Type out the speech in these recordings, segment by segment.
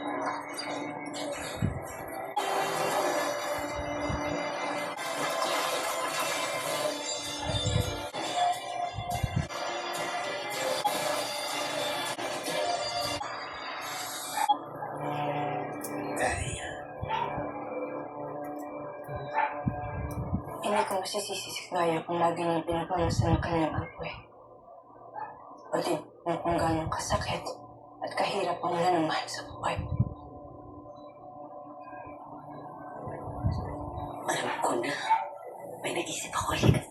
Hindi ko masisisi si Gaya kung lagi niyang pinapanasan ng kanyang apo eh. Pati kung gano'ng kasakit at kahirap ang nanamahal sa buhay. Alam ko na. May naisip ako ulit.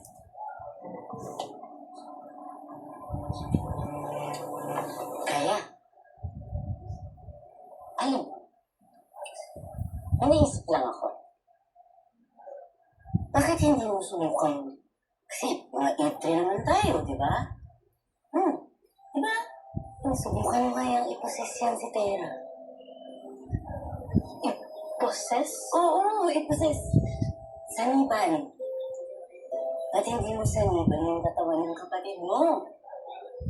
Kaya, alam mo, may naisip lang ako. Bakit hindi mo subukan? Kasi mga entry naman tayo, di ba? Di ba? Subukan mo kayang iposes yan si Tera. Iposes? Oo, iposes. Saniban. Ba't hindi mo saniban yung katawan ng kapatid mo?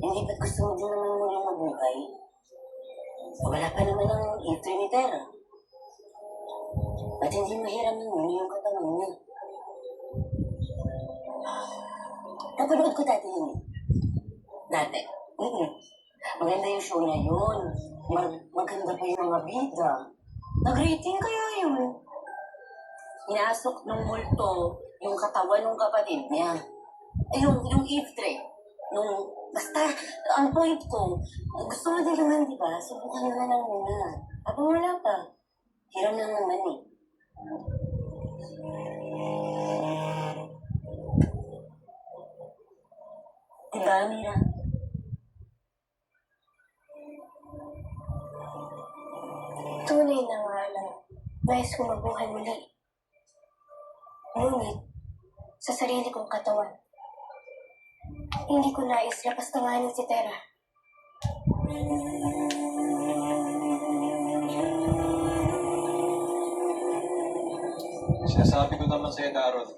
Hindi ba't gusto mo din naman muling mabuhay? Wala pa naman ang entry ni Tera. Ba't hindi mahiraman mo yung katawan niya? Napanood ko dati yun. Dati? Maganda yung show na yun. Maganda pa yung mga bida. Nag-rating kaya yun. Inasok ng multo yung katawan ng kapatid niya. Yung iftre. Basta, ang point ko, gusto mo din naman, di ba? Subukan mo na lang muna. Habang wala pa. Hiram lang naman eh. Diba, Mira? Tunay na nga lang, nais ko mabuhay muli. Ngunit, sa sarili kong katawan, hindi ko nais lapastanganin si Tera. Sinasabi ko naman sa'yo, Darod,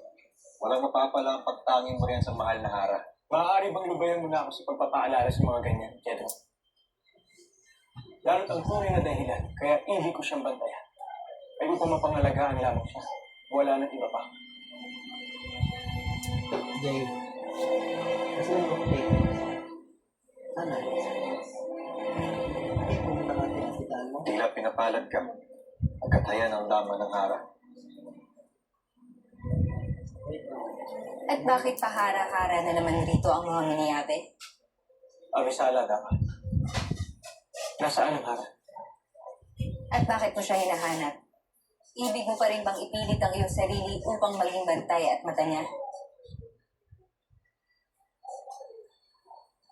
walang mapapala ang pagtangin mo riyan sa mahal na Hara. Maaari bang lubayan mo na ako sa pagpapaalala sa mga ganyan, Pedro? Darod ang tunay na dahilan, kaya hindi ko siyang bantayan. Ay upang mapangalagaan lamang siya. Wala nang iba pa. Jay, kasi lang ako tayo. Sana. Hindi ko natin ang sitaan mo. Tila pinapalad ka. Agkatayan ang dama ng Hara. At bakit pahara-hara na naman rito ang mga miniyabe? Abisala dapat. Nasaan ang Hara? At bakit mo siya hinahanap? Ibig mo pa rin bang ipilit ang iyong sarili upang maging bantay at mata niya?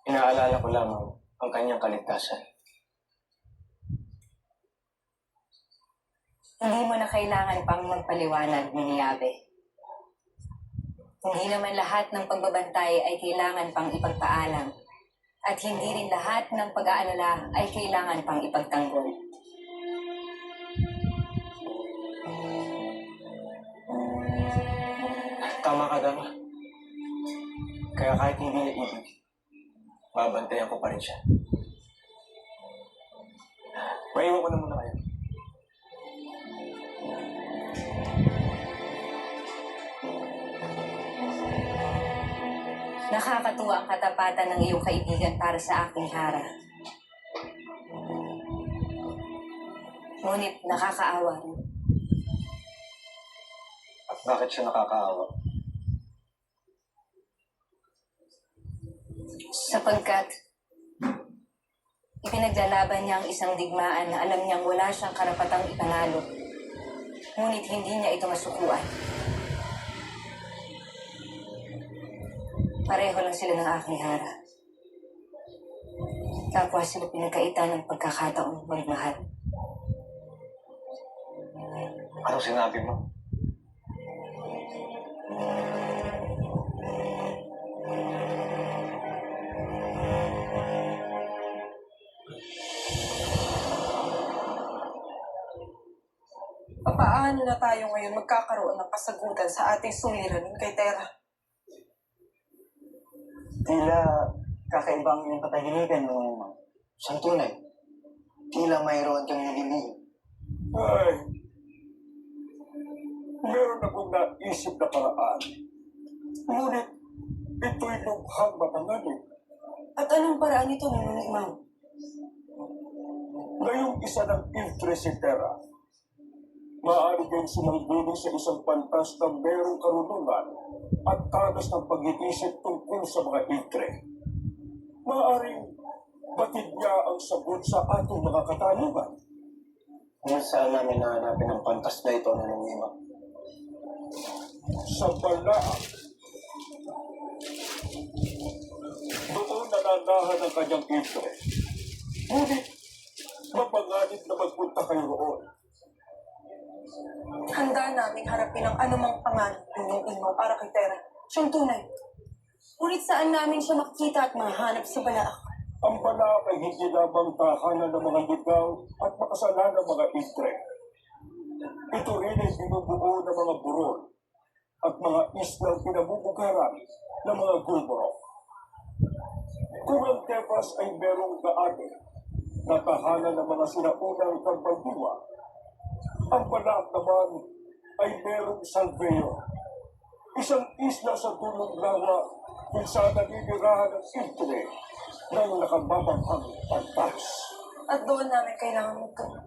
Inaalala ko lamang ang kanyang kaligtasan. Hindi mo na kailangan pang magpaliwanag, miniyabe. Hindi naman lahat ng pagbabantay ay kailangan pang ipagpaalam. At hindi rin lahat ng pag-aalala ay kailangan pang ipagtanggol. Tama ka, Dama. Kaya kahit hindi niya ibig, babantayan ko pa rin siya. Maiwan ko na muna kayo. Nakakatuwa ang katapatan ng iyong kaibigan para sa aking Hara. Ngunit nakakaawa rin. At bakit siya nakakaawa? Sapagkat ipinaglalaban niya ang isang digmaan na alam niyang wala siyang karapatang ipanalo. Ngunit hindi niya ito masukuan. Pareho lang sila ng aking Hara. Kapwa sila pinagkaitan ng pagkakataong magmahal. Anong sinabi mo? Paano na tayo ngayon magkakaroon ng kasagutan sa ating suliranin kay Tera? Tila kakaibang yung katahimikan mo, isang tunay. Tila mayroon kang naliliyo. Ay, meron akong naisip na paraan. Ngunit ito'y lubhang mapanganib. At anong paraan ito, Nunong Imam? Ngayong isa ng iltre si Terra, maaari kayong sumangguni sa isang pantas na merong karunungan at tagas ng pag-iisip tungkol sa mga iltre. Maaaring batid niya ang sagot sa ating mga katanungan. Kung saan namin nahanapin ang pantas na ito na Imam? Sa Balaam. Doon nananahan ang kanyang iltre. Ngunit, mapanganib na magpunta kayo roon. Handa naming harapin ang anumang pangalan, Nunong Imam, para kay Tera. Siyang tunay. Ngunit saan namin siya makikita at mahanap sa Balaak? Ang Balaam ay hindi lamang tahanan ng mga ligaw at makasalan ng mga iltre. Ito rin ay binubuo ng mga burol at mga islang pinabubugaran ng mga gulborok. Kung ang Tebas ay merong gaate na tahanan ng mga sinaunang kampandiwa, ang Balaam naman ay merong Salveo, isang isla sa dulong lawa kung saan naninirahan ng iltre ng nakababanghang pantas. At doon namin kailangan magkaroon.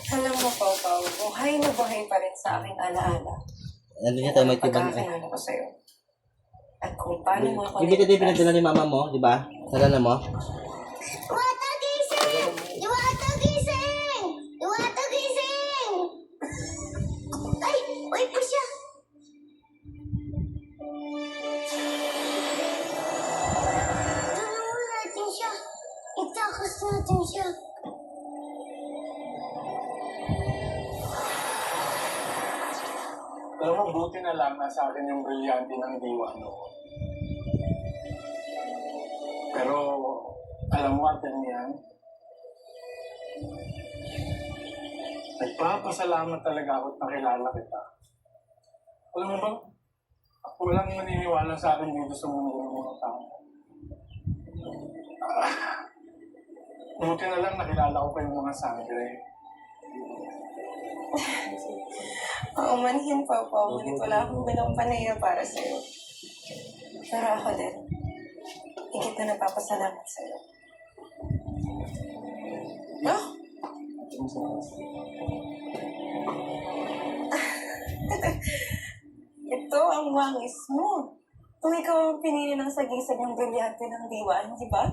Alam mo, Pau, buhay na buhay pa rin sa aking alaala. Ano niya tayo may tibang Pagkakilala ko sa'yo. At kung paano mo ako Hindi ka din pinadala ni mama mo, di ba? Sadala mo? Iwata gising! Iwata gising! Iwata gising! Ay! Uy po siya! Tulungan natin siya. Itakas natin siya. Alam mo, buti na lang nasa akin yung brilyante ng diwa noon. Pero, alam mo, Ate Nian, nagpapasalamat talaga ako at nakilala kita. Alam mo ba, walang maniniwala sa akin dito sa mundo ng mga tao. Buti na lang nakilala ko pa yung mga sangre. Oo, manhin, Pau. Ngunit wala akong bilang panaya para sa'yo. Pero ako din, higit na napapasalamat sa'yo. Oh! Ito ang wangis mo. Kung ikaw ang pinili ng sagisag ng brilyante ng diwan, di ba?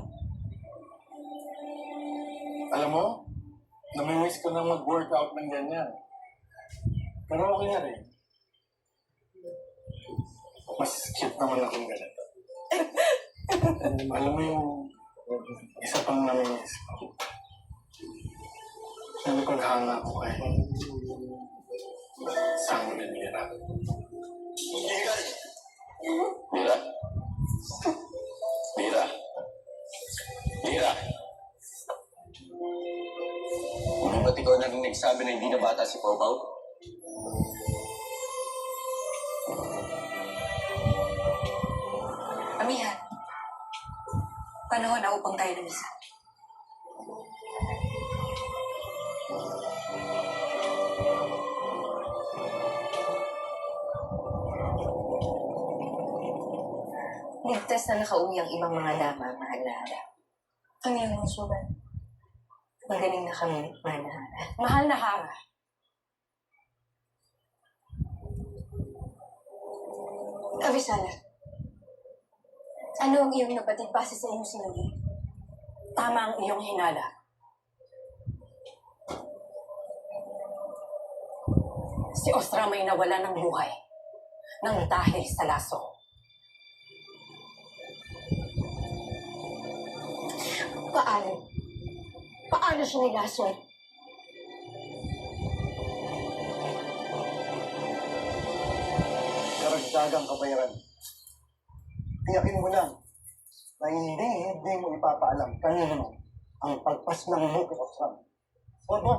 Alam mo, namimiss ko na mag-workout ng ganyan. Pero okay na rin. Mas cute naman akong ganito. Alam mo yung isa pang namimiss ko. Yung paghanga ko kay Sang Mira. Mira? Mira? Mira? Hindi ba't ikaw narinig sabi na hindi na bata si Pau Pau? Amihan, panahon na upang tayo ng isa. Ligtas na nakauwi ang ibang mga dama, mahal na Hara. Ang iyong mga sugat. Magaling na kami, mahal na Hara. Mahal na Hara. Avisala, ano ang iyong nabatid base sa iyong sinabi? Tama ang iyong hinala. Si Ostra may nawala ng buhay nang dahil sa laso. Paano? Paano siya nilason? Karagdagang kabayaran. Tiyakin mo lang na hindi mo ipapaalam kanino ang pagpas ng Microsoft. Opo.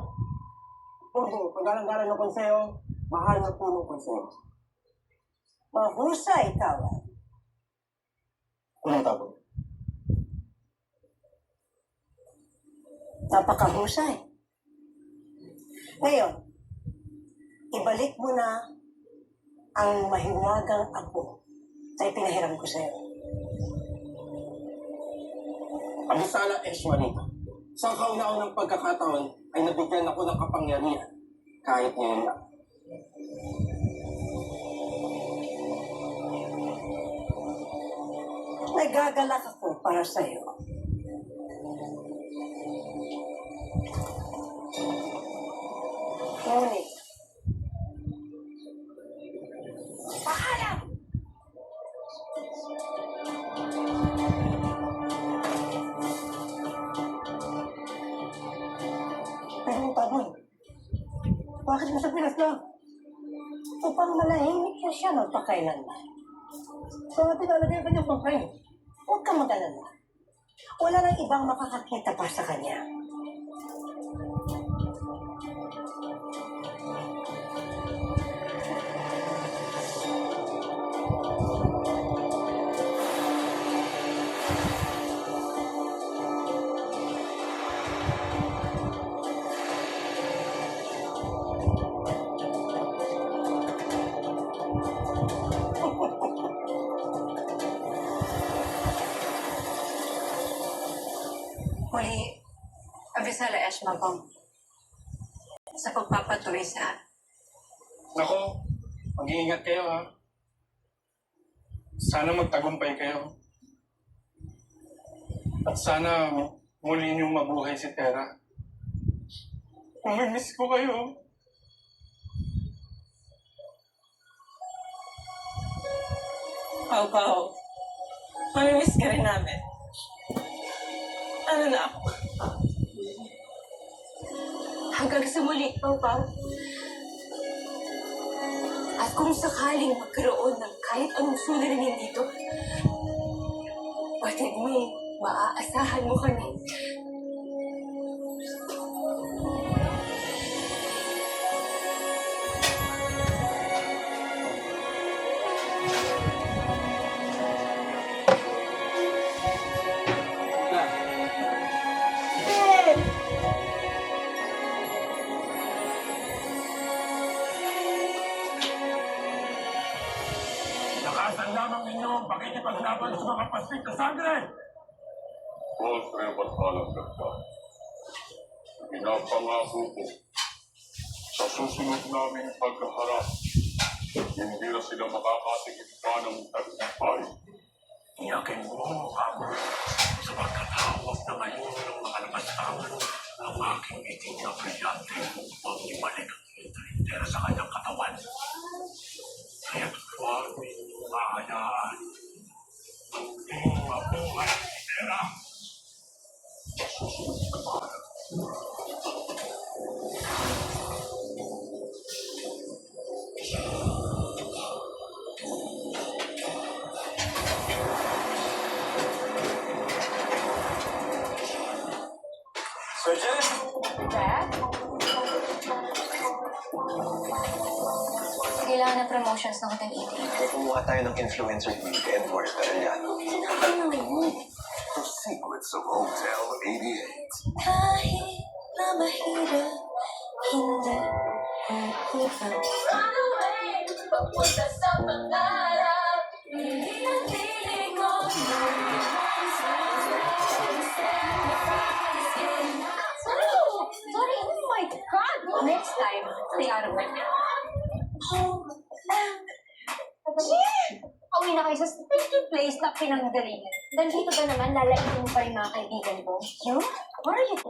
Opo, pag-alang-galang ng konseyo, mahal na po ng konseyo. Mahusay tawag. Unang tawag. Napakahusay. Ngayon, ibalik mo na ang mahiwagang apo na ipinahiram ko sa'yo. Abisala Esmanita, sa kauna-unang pagkakataon ay nabigyan ako ng kapangyarihan kahit ngayon lang. Nagagalak ako para sa'yo. Ngunit, pero Taboy, bakit mo sa Pinas lang? Upang malahimik na siya magpakailanman. So, tinalagay ka niyang pagkain. Huwag kang mag-alala. Wala nang ibang makakakita pa sa kanya. Muli, Abisala Eshmagong, sa pagpapatuloy sa Nako, mag-iingat kayo ha. Sana magtagumpay kayo. At sana muli niyong mabuhay si Tera. Mamimiss ko kayo. Pau-Pau. Mamimiss ka rin namin. Ano na ako? Hanggang sa muli, Pau-Pau. At kung sakaling magkaroon ng kahit anong suliranin dito, batid mo, maaasahan mo kami. Nakasan lamang ninyo ang pakikipaglaban sa mga pasig na sangre. Postre Batalang Ganda. Pinapangako ko sa susunod naming pagkaharap, hindi na sila makakatigit pa ng tagumpay. Iyakin mo ako sa pagkatawag na ngayon ng mga labastangan ang aking iting na brilyante upang ibalik ang interintera sa kanyang katawan. Kaya't huwag ninyong mahayaan ang iyong mabuhay ni Tera. Sir Jeff! Kailangan ng promotions ng Hotel 88. Kaya kumuha tayo ng influencer ni Edward Arellano. The Secrets of Hotel 88. Kahit na mahirap, hindi kukulang. Run away, papunta sa pangarap. Hindi ang piling mo. Sorry, oh my God! Next time, stay out of my mouth. Uwi na kayo sa sticky place na pinanggalingan. Nandito ba naman, lalaitin mo pa rin mga kaibigan ko? You? Where are you?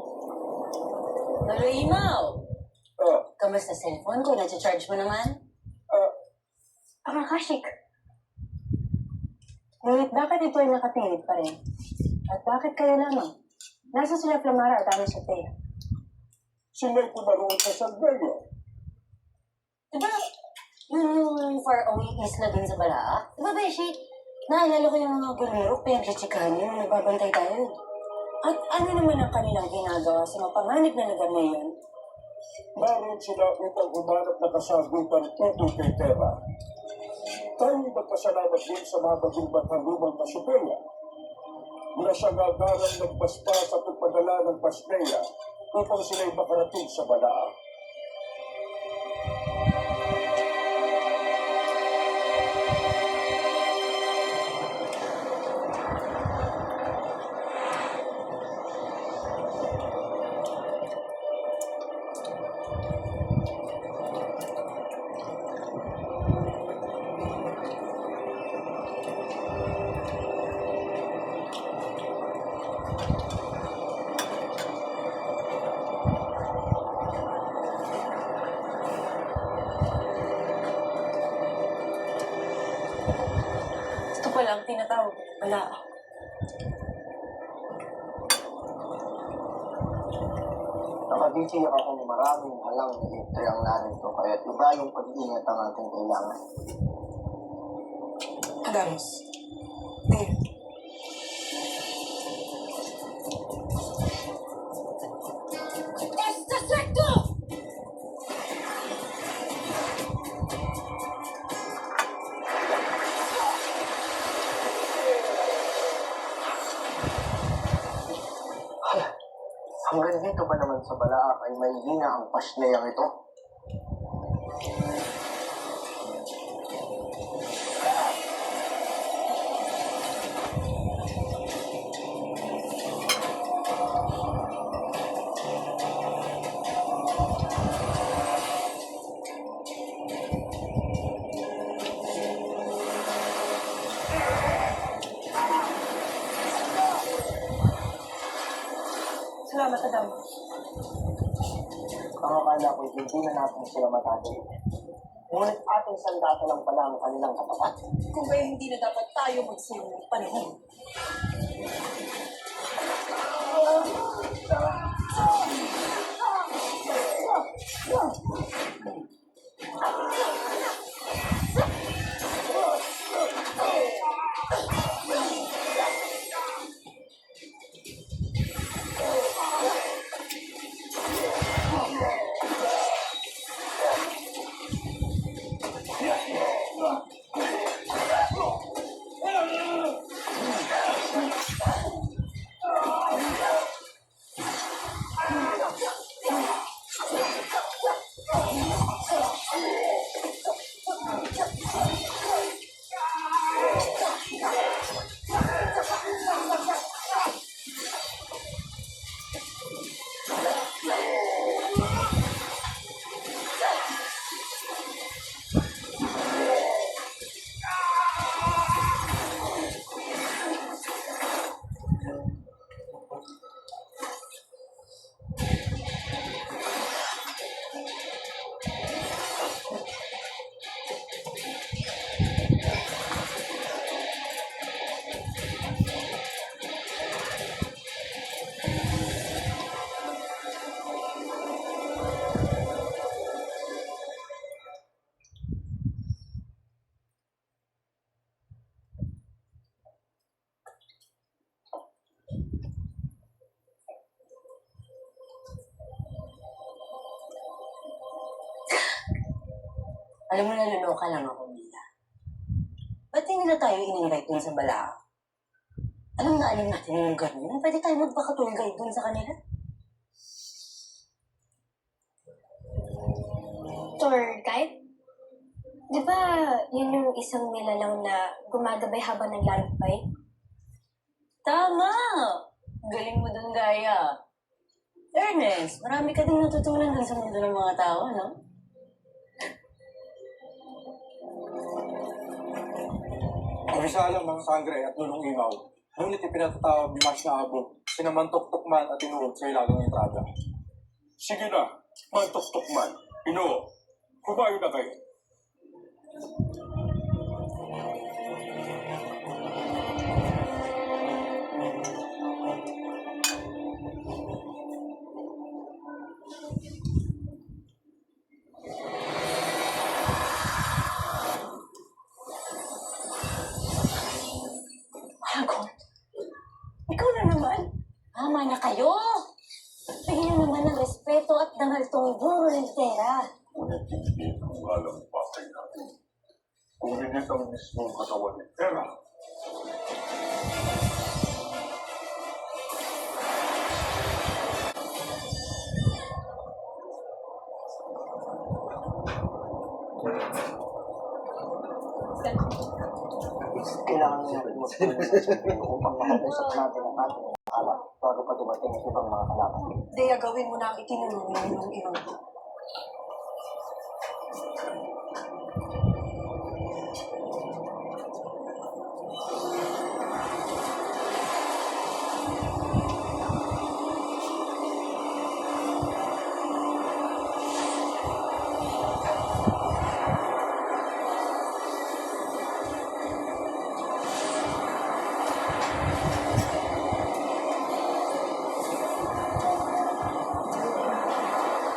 Naloimaw! Kamusta cellphone ko? Nasa-charge mo naman? Akashik. Ngunit bakit ito ay nakapilit pa rin? At bakit kayo lamang? Nasa sila Flamara at ano sa Thea? Si May pumaroon sa Salveria. Diba, yun yung far-away isla dun sa Balaa? Diba, Beshi? Naalala ko yung mga gulmurok, pinag-chikahan yun, nagbabantay tayo. At ano naman ang kanilang ginagawa sa mapanganib na lugar na iyon? Naroon sila upang humanap ng kasagutan tungkol kay Terra. Tayo magpasalamat din sa mga maging batalumang Pasipea na sa gagarang nagpaspas at nagpadala ng Paspeya upang sila'y makarating sa Balaa. Ito pala ang tinatawag. Wala. Nakabitiyak akong maraming halang na litre ang narito, kaya iba yung pag-iingat ang ating kailangan. Adams. Dear. Hanggang dito ba naman sa Balaa ay may hina ang pasneyang ito? Salamat, Adam. Ang akala ko'y hindi na natin sila matagay. Ngunit ating sandata lang pala ang kanilang katapat. Kung kaya hindi na dapat tayo magsulong ng panahon. Alam mo, naloloka lang ako, Mila. Ba't hindi na tayo in-invite dun sa Balaa? Alam na alam natin yung lugar nila. Pwede tayo magpaka-tour guide dun sa kanila. Tour guide? Di ba yun yung isang nilalang na gumagabay habang naglalakbay? Tama! Galing mo dun, Gaya. Ernest, marami ka din natutunan dun sa mundo ng mga tao, no? Kabisala mga sangre at nunong imaw. Ngunit ipinatatawag ni Mas na Abo, sinamantok-tok man at tinuod sa ilagang entrada. Sige na, mantok-tok man. Ino, kumain na kayo. Hagot? Ikaw na naman. kayo! Bigyan naman ng respeto at dangal tong guro ng Tera. Ngunit hindi ang alam patay natin. Kung hindi ang mismong katawan ni Tera, Kailangan natin magtulong sa sabihin upang makausap natin ang ating alam bago pa dumating ang ibang mga kalaban. Dea, gawin mo na ang itinulong ng iyong to.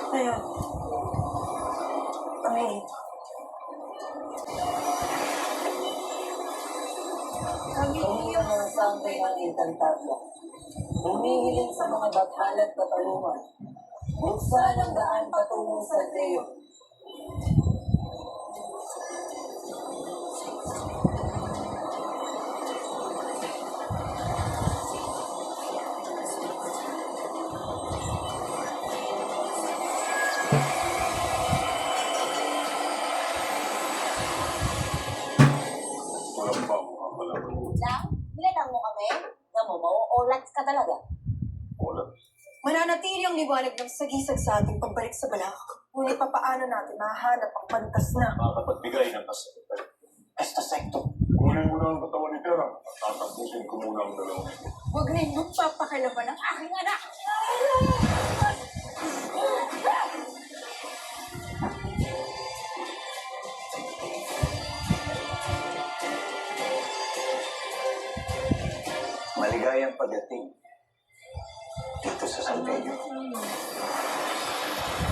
Ngayon, kami dito. Kami ang mga sangkay ng Encantadia. Humihiling sa mga bathalat katalungan. Buksan ang daan patungo sa Deo. walang pa mga kalaban. Lang, nilalang mo kami? Namo mo, olat ka talaga. Wala. Mananatili ang liwanag ng sagisag sa ating pagbalik sa balak. Ngunit papaano natin mahanap ang pantas na? Makakapagbigay ng kasagutan. Esto secto. Kunin mo na ang katawan ni Tera at tatapusin ko muna ang dalawang ito. Huwag ninyong papakilaman ng aking anak. Maligayang pagdating dito sa San Pedro.